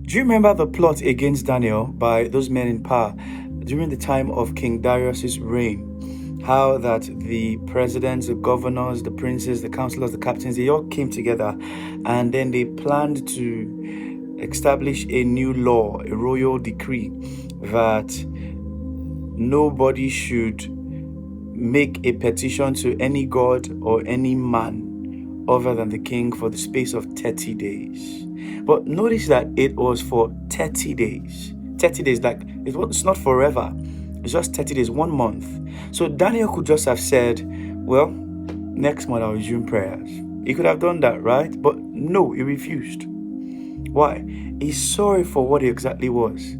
Do you remember the plot against Daniel by those men in power during the time of King Darius's reign? How that the presidents, the governors, the princes, the counselors, the captains, they all came together and then they planned to establish a new law, a royal decree, that nobody should make a petition to any god or any man other than the king for the space of 30 days. But notice that it was for 30 days. 30 days, like it's not forever. It's just 30 days, 1 month. So Daniel could just have said, well, next month I'll resume prayers. He could have done that, right? But no, he refused. Why? He's sorry for what it exactly was.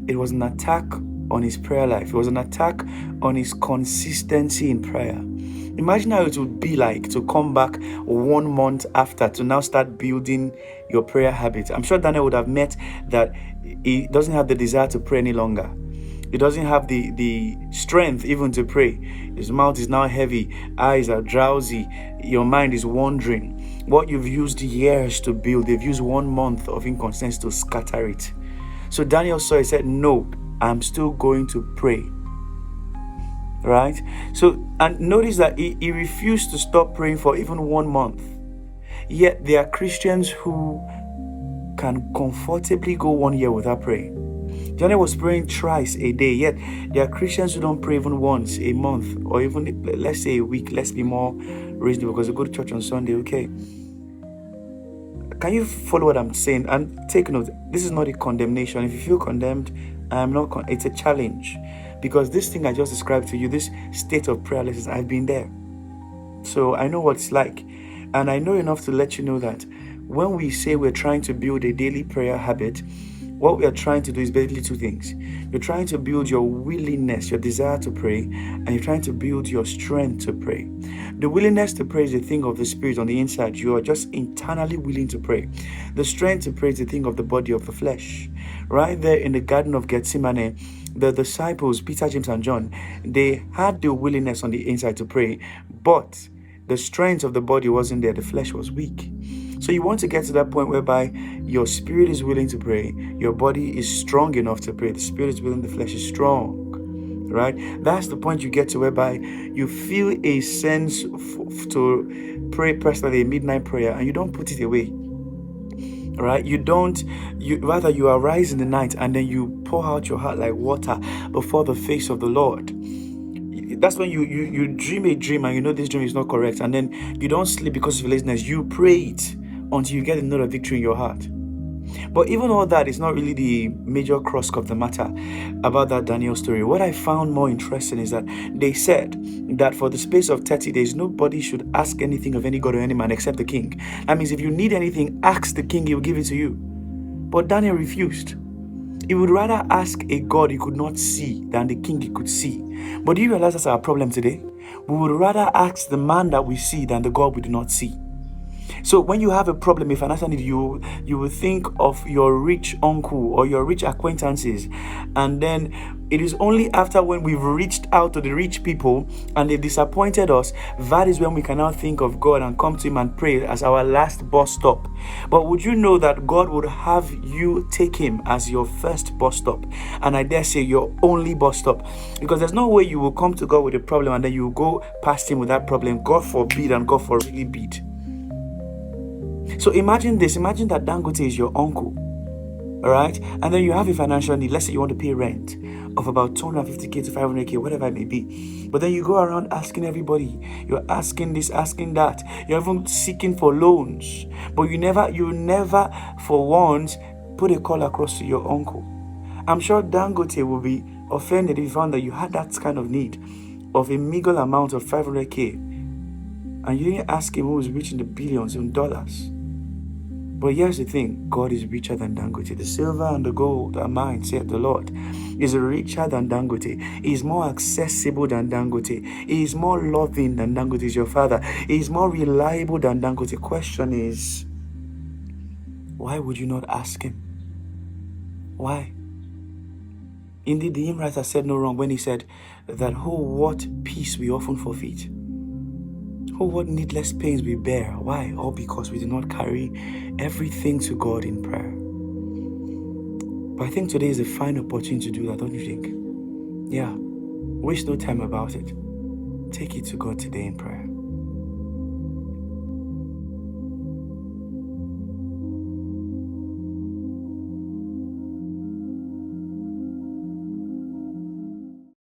It was an attack on his prayer life. It was an attack on his consistency in prayer. Imagine how it would be like to come back 1 month after to now start building your prayer habits. I'm sure Daniel would have met that he doesn't have the desire to pray any longer. He doesn't have the strength even to pray. His mouth is now heavy. Eyes are drowsy. Your mind is wandering. What you've used years to build, they've used 1 month of inconsistency to scatter it. So Daniel saw, he said, no, I'm still going to pray. Right? So, and notice that he refused to stop praying for even 1 month. Yet there are Christians who can comfortably go 1 year without praying. Daniel was praying thrice a day, yet there are Christians who don't pray even once a month, or even, let's say, a week. Let's be more reasonable, because they go to church on Sunday, okay? Can you follow what I'm saying? And take note, this is not a condemnation. If you feel condemned, I'm not. It's a challenge, because this thing I just described to you, this state of prayerlessness, I've been there. So I know what it's like. And I know enough to let you know that when we say we're trying to build a daily prayer habit, what we are trying to do is basically two things. You're trying to build your willingness, your desire to pray, and you're trying to build your strength to pray. The willingness to pray is the thing of the spirit on the inside. You are just internally willing to pray. The strength to pray is the thing of the body, of the flesh. Right there in the Garden of Gethsemane, the disciples, Peter, James, and John, they had the willingness on the inside to pray, but the strength of the body wasn't there. The flesh was weak. So you want to get to that point whereby your spirit is willing to pray, your body is strong enough to pray, the spirit is willing, the flesh is strong, right? That's the point you get to whereby you feel a sense to pray personally a midnight prayer, and you don't put it away, right? You arise in the night and then you pour out your heart like water before the face of the Lord. That's when you dream a dream and you know this dream is not correct, and then you don't sleep because of laziness. You pray it until you get a note of victory in your heart. But even all that is not really the major crux of the matter about that Daniel story. What I found more interesting is that they said that for the space of 30 days, nobody should ask anything of any god or any man except the king. That means if you need anything, ask the king, he will give it to you. But Daniel refused. He would rather ask a God he could not see than the king he could see. But do you realize that's our problem today? We would rather ask the man that we see than the God we do not see. So when you have a problem, a financial need, you will think of your rich uncle or your rich acquaintances, and then it is only after when we've reached out to the rich people and they disappointed us, that is when we can now think of God and come to him and pray as our last bus stop. But would you know that God would have you take him as your first bus stop, and I dare say your only bus stop? Because there's no way you will come to God with a problem and then you will go past him with that problem. God forbid and God forbid. So imagine this. Imagine that Dangote is your uncle, all right? And then you have a financial need. Let's say you want to pay rent of about 250k to 500k, whatever it may be. But then you go around asking everybody. You're asking this, asking that. You're even seeking for loans. But you never for once put a call across to your uncle. I'm sure Dangote will be offended if he found that you had that kind of need of a meager amount of 500k. And you didn't ask him who was rich in the billions in dollars. But here's the thing, God is richer than Dangote. The silver and the gold are mine, saith the Lord. He is richer than Dangote. He is more accessible than Dangote. He is more loving than Dangote is your father. He is more reliable than Dangote. Question is, why would you not ask him? Why? Indeed, the hymn writer said no wrong when he said that, oh, what peace we often forfeit. Oh, what needless pains we bear. Why? All because we do not carry everything to God in prayer. But I think today is a fine opportunity to do that, don't you think? Yeah. Waste no time about it. Take it to God today in prayer.